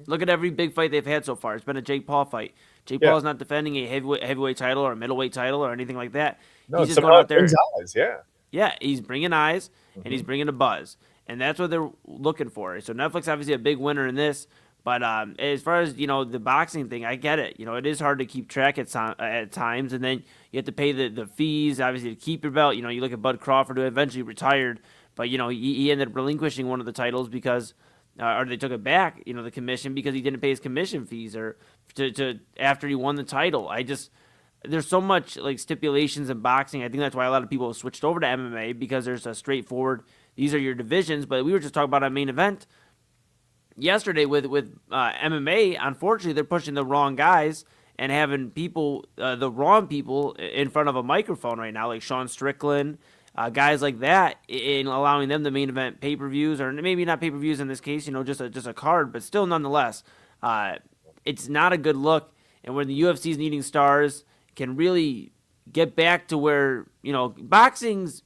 Look at every big fight they've had so far. It's been a Jake Paul fight. Jake Paul is not defending a heavyweight title or a middleweight title or anything like that. No, he's just going out there. Eyes, yeah. Yeah, he's bringing eyes and he's bringing a buzz, and that's what they're looking for. So Netflix obviously a big winner in this, But as far as the boxing thing, I get it. It is hard to keep track at times, and then you have to pay the fees, obviously, to keep your belt. You look at Bud Crawford, who eventually retired, but he ended up relinquishing one of the titles because, or they took it back, the commission, because he didn't pay his commission fees or to after he won the title. There's so much like stipulations in boxing. I think that's why a lot of people have switched over to MMA, because there's a straightforward. These are your divisions, but we were just talking about a main event yesterday with MMA. Unfortunately, they're pushing the wrong guys and having people, the wrong people, in front of a microphone right now, like Sean Strickland, guys like that, in allowing them the main event pay per views, or maybe not pay per views in this case, just a card, but still, nonetheless, it's not a good look. And when the UFC's needing stars, can really get back to where boxing's.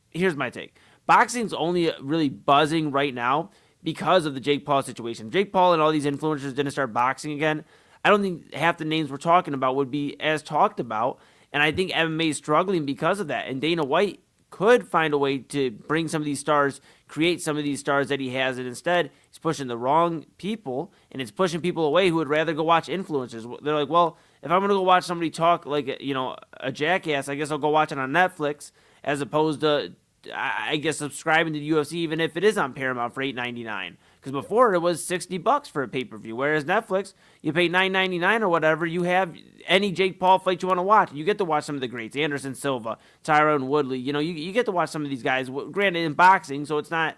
Here's my take. Boxing's only really buzzing right now because of the Jake Paul situation. Jake Paul and all these influencers didn't start boxing again, I don't think half the names we're talking about would be as talked about. And I think MMA is struggling because of that. And Dana White could find a way to bring some of these stars, create some of these stars that he has, and instead he's pushing the wrong people, and it's pushing people away who would rather go watch influencers. They're like, well, if I'm gonna go watch somebody talk like a jackass, I guess I'll go watch it on Netflix, as opposed to, I guess, subscribing to the UFC, even if it is on Paramount for $8.99. Because before it was $60 for a pay per view, whereas Netflix, you pay $9.99 or whatever, you have any Jake Paul fight you want to watch. You get to watch some of the greats, Anderson Silva, Tyrone Woodley. You get to watch some of these guys. Granted, in boxing, so it's not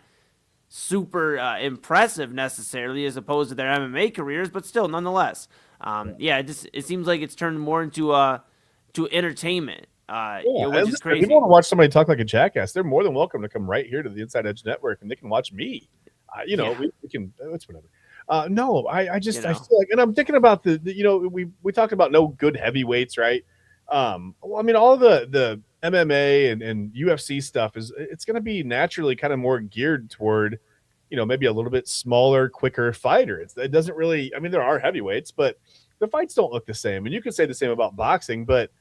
super impressive necessarily as opposed to their MMA careers, but still, nonetheless, yeah, it seems like it's turned more into to entertainment. Which is crazy. If people want to watch somebody talk like a jackass, they're more than welcome to come right here to the Inside Edge Network, and they can watch me. We can. It's whatever. No, I just I feel like, and I'm thinking about the we talked about no good heavyweights, right? Well, I mean, all the MMA and UFC stuff it's going to be naturally kind of more geared toward maybe a little bit smaller, quicker fighter. It doesn't really. I mean, there are heavyweights, but the fights don't look the same. And you could say the same about boxing, but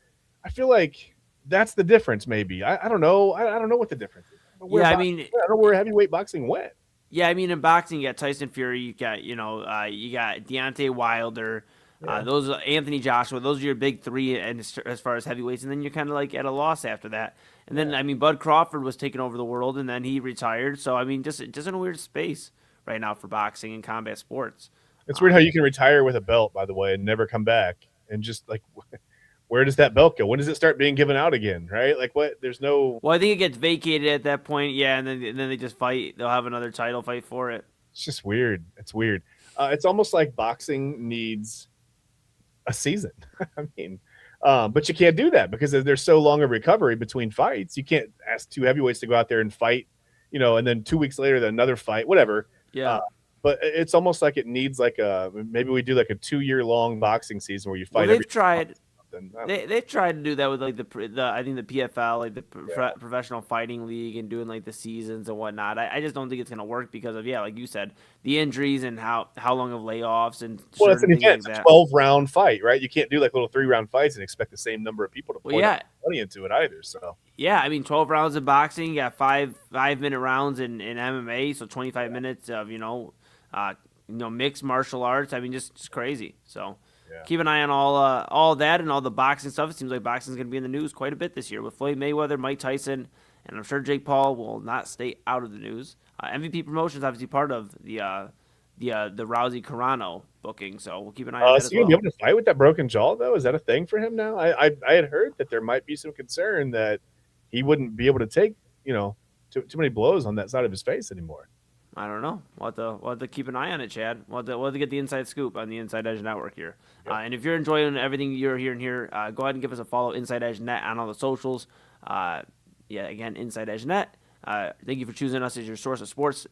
I feel like that's the difference. Maybe I don't know. I don't know what the difference is. I don't know where heavyweight boxing went. Yeah, I mean, in boxing, you got Tyson Fury, you got you got Deontay Wilder, those Anthony Joshua. Those are your big three, and as far as heavyweights, and then you're kind of like at a loss after that. And then I mean, Bud Crawford was taking over the world, and then he retired. So I mean, just in a weird space right now for boxing and combat sports. It's weird how you can retire with a belt, by the way, and never come back, and just like. Where does that belt go? When does it start being given out again? Right? Like what? There's no. Well, I think it gets vacated at that point. Yeah, and then they just fight. They'll have another title fight for it. It's just weird. It's weird. It's almost like boxing needs a season. I mean, but you can't do that because there's so long a recovery between fights. You can't ask two heavyweights to go out there and fight, and then 2 weeks later, another fight, whatever. Yeah. But it's almost like it needs maybe we do like a 2-year long boxing season where you fight. Well, they've tried. They've tried to do that with like the I think the PFL, like the Professional Fighting League, and doing like the seasons and whatnot. I just don't think it's gonna work because of like you said, the injuries and how long of layoffs and it's an event. It's a 12-round fight, right? You can't do like little 3-round fights and expect the same number of people to put money into it either. So I mean, 12 rounds of boxing, you got 5-minute rounds in MMA, so 25 minutes of mixed martial arts. I mean, just crazy. So. Yeah. Keep an eye on all that and all the boxing stuff. It seems like boxing is going to be in the news quite a bit this year with Floyd Mayweather, Mike Tyson, and I'm sure Jake Paul will not stay out of the news. MVP Promotions obviously part of the Rousey Carano booking, so we'll keep an eye on that. Is he going to be able to fight with that broken jaw though? Is that a thing for him now? I had heard that there might be some concern that he wouldn't be able to take too many blows on that side of his face anymore. I don't know. We'll have to keep an eye on it, Chad. We'll have to get the inside scoop on the Inside Edge Network here. Yep. And if you're enjoying everything you're hearing here, go ahead and give us a follow, Inside Edge Net, on all the socials. Again, Inside Edge Net. Thank you for choosing us as your source of sports,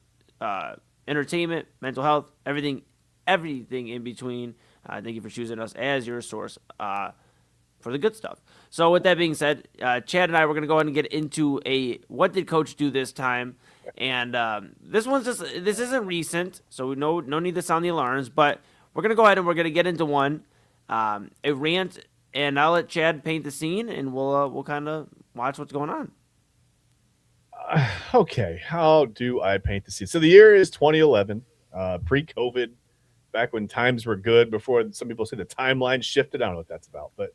entertainment, mental health, everything in between. Thank you for choosing us as your source for the good stuff. So with that being said, Chad and I were going to go ahead and get into what did Coach do this time? And this isn't recent, so no need to sound the alarms, but we're going to go ahead and we're going to get into one, a rant, and I'll let Chad paint the scene, and we'll kind of watch what's going on. Okay, how do I paint the scene? So the year is 2011, pre-COVID. back when times were good, before some people say the timeline shifted. I don't know what that's about, but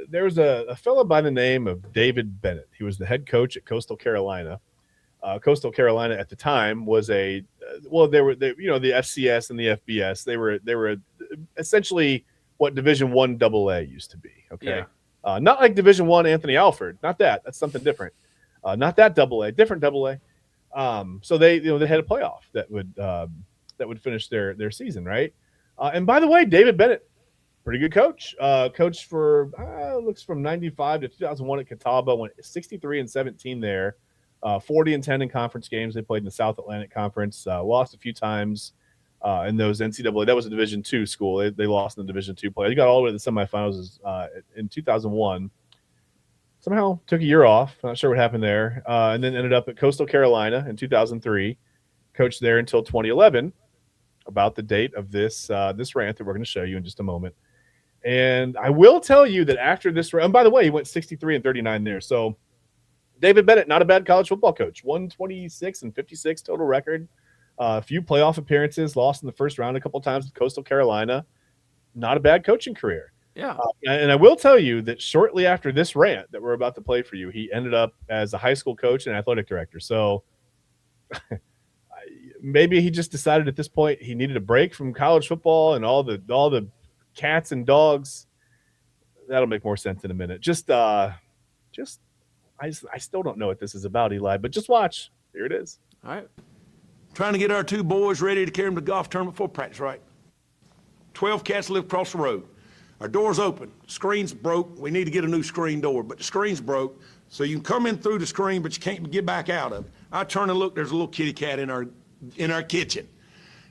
there was a fellow by the name of David Bennett. He was the head coach at Coastal Carolina. Coastal Carolina at the time was the FCS and the FBS. They were essentially what Division One AA used to be. Okay, Yeah. not like Division One Anthony Alford. Not that. That's something different. Not that AA. Different AA. So they had a playoff that would finish their season, right? And by the way, David Bennett, pretty good coach. Coached for looks from 95 to 2001 at Catawba, went 63-17 there. 40-10 in conference games. They played in the South Atlantic Conference. Lost a few times in those NCAA. That was a Division II school. They lost in the Division II play. They got all the way to the semifinals in 2001. Somehow took a year off. Not sure what happened there. And then ended up at Coastal Carolina in 2003. Coached there until 2011. About the date of this rant that we're going to show you in just a moment. And I will tell you that after this run, and by the way, he went 63-39 there. So David Bennett, not a bad college football coach. 126-56 total record. A few playoff appearances, lost in the first round a couple times with Coastal Carolina. Not a bad coaching career. Yeah. And I will tell you that shortly after this rant that we're about to play for you, he ended up as a high school coach and athletic director. So maybe he just decided at this point he needed a break from college football and all the cats and dogs. That'll make more sense in a minute. I still don't know what this is about, Eli, but just watch. Here it is. All right. Trying to get our two boys ready to carry them to golf tournament before practice, right? 12 cats live across the road. Our door's open. Screen's broke. We need to get a new screen door, but the screen's broke, so you can come in through the screen, but you can't get back out of it. I turn and look. There's a little kitty cat in our kitchen.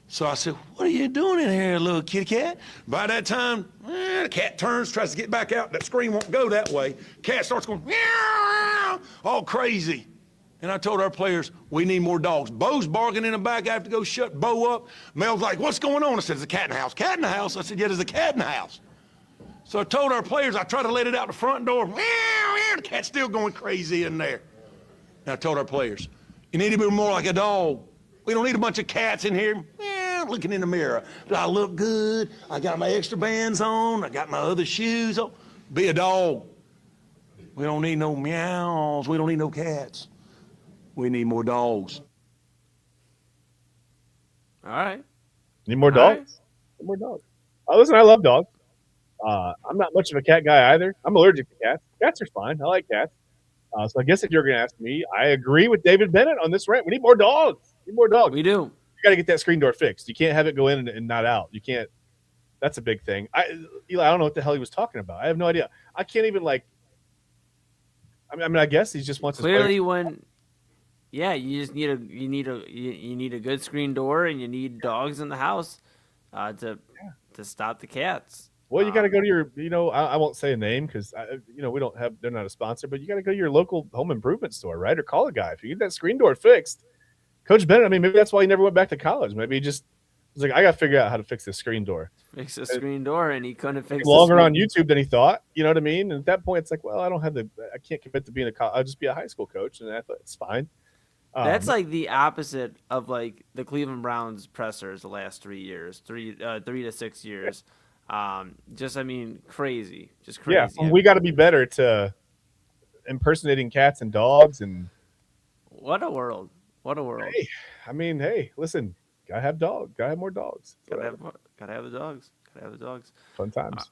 So I said, "What are you doing in here, little kitty cat?" By that time, the cat turns, tries to get back out. That screen won't go that way. Cat starts going, meow, all crazy. And I told our players, we need more dogs. Bo's barking in the back. I have to go shut Bo up. Mel's like, "What's going on?" I said, "There's a cat in the house." "Cat in the house?" I said, "Yeah, there's a cat in the house." So I told our players, I tried to let it out the front door. Meow, meow, the cat's still going crazy in there. And I told our players, you need to be more like a dog. We don't need a bunch of cats in here. Meow, looking in the mirror. Do I look good? I got my extra bands on. I got my other shoes on. Be a dog. We don't need no meows. We don't need no cats. We need more dogs. All right. Need more All dogs? right. Need more dogs. Listen, I love dogs. I'm not much of a cat guy either. I'm allergic to cats. Cats are fine. I like cats. So I guess if you're going to ask me, I agree with David Bennett on this rant. We need more dogs. We need more dogs. We do. You got to get that screen door fixed. You can't have it go in and not out. You can't. That's a big thing. Eli, I don't know what the hell he was talking about. I have no idea. I can't even I guess he just wants clearly you just need a good screen door, and you need dogs in the house to stop the cats. Well, you got to go to your, I won't say a name because, we don't have, they're not a sponsor, but you got to go to your local home improvement store, right? Or call a guy. If you get that screen door fixed, Coach Bennett, maybe that's why he never went back to college. Maybe he just was like, I got to figure out how to fix this screen door. Fix the screen door, and he couldn't fix it. Longer on YouTube than he thought, you know what I mean? And at that point, it's like, well, I can't commit to being I'll just be a high school coach, and it's fine. That's like the opposite of like the Cleveland Browns pressers the last 3 years, 3 to 6 years. Crazy, just crazy. Yeah, we got to be better to impersonating cats and dogs. And what a world! Hey, listen, gotta have dogs. Gotta have more dogs. Gotta have the dogs. Gotta have the dogs. Fun times.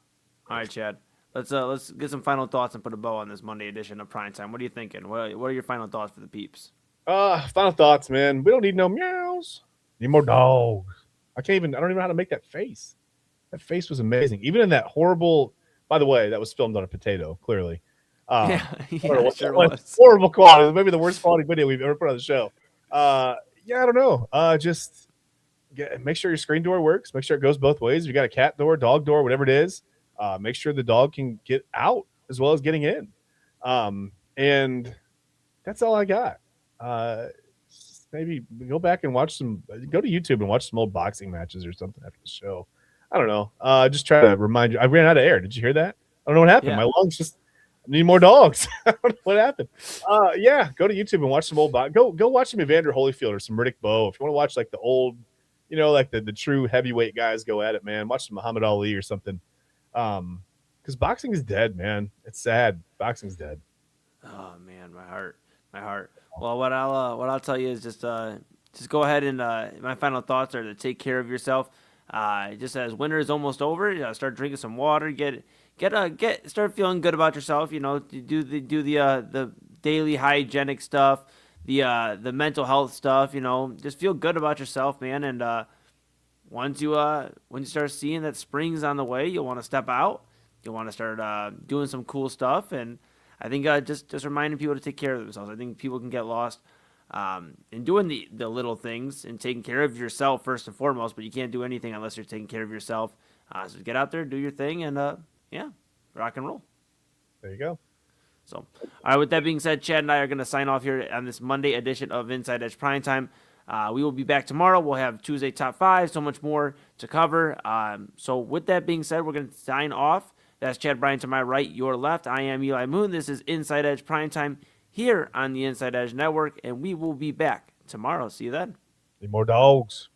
All right, Chad. Let's get some final thoughts and put a bow on this Monday edition of Primetime. What are you thinking? What are your final thoughts for the peeps? Final thoughts, man. We don't need no meows. Need more dogs. I don't even know how to make that face. That face was amazing. Even in that horrible, by the way, that was filmed on a potato, clearly. Sure was. Horrible quality. Maybe the worst quality video we've ever put on the show. I don't know. Just make sure your screen door works. Make sure it goes both ways. If you got a cat door, dog door, whatever it is, make sure the dog can get out as well as getting in. And that's all I got. Maybe go back and go to YouTube and watch some old boxing matches or something after the show. I don't know. Just try to remind you. I ran out of air. Did you hear that? I don't know what happened. Yeah. My lungs just need more dogs. I don't know what happened. Go to YouTube and watch some old go watch some Evander Holyfield or some Riddick Bowe. If you want to watch like the old, like the true heavyweight guys go at it, man. Watch Muhammad Ali or something. Because boxing is dead, man. It's sad. Boxing's dead. Oh man, my heart. Well, what I'll tell you is just go ahead and my final thoughts are to take care of yourself. Just as winter is almost over, start drinking some water. Start feeling good about yourself. Do the daily hygienic stuff, the mental health stuff. Just feel good about yourself, man. And once you start seeing that spring's on the way, you'll want to step out. You'll want to start doing some cool stuff. And I think just reminding people to take care of themselves. I think people can get lost in doing the little things and taking care of yourself first and foremost. But you can't do anything unless you're taking care of yourself. So get out there, do your thing, and rock and roll. There you go. So, all right, with that being said, Chad and I are going to sign off here on this Monday edition of Inside Edge Primetime. We will be back tomorrow. We'll have Tuesday Top 5, so much more to cover. So, with that being said, we're going to sign off. That's Chad Bryan to my right, your left. I am Eli Moon. This is Inside Edge Primetime here on the Inside Edge Network, and we will be back tomorrow. See you then. Need more dogs.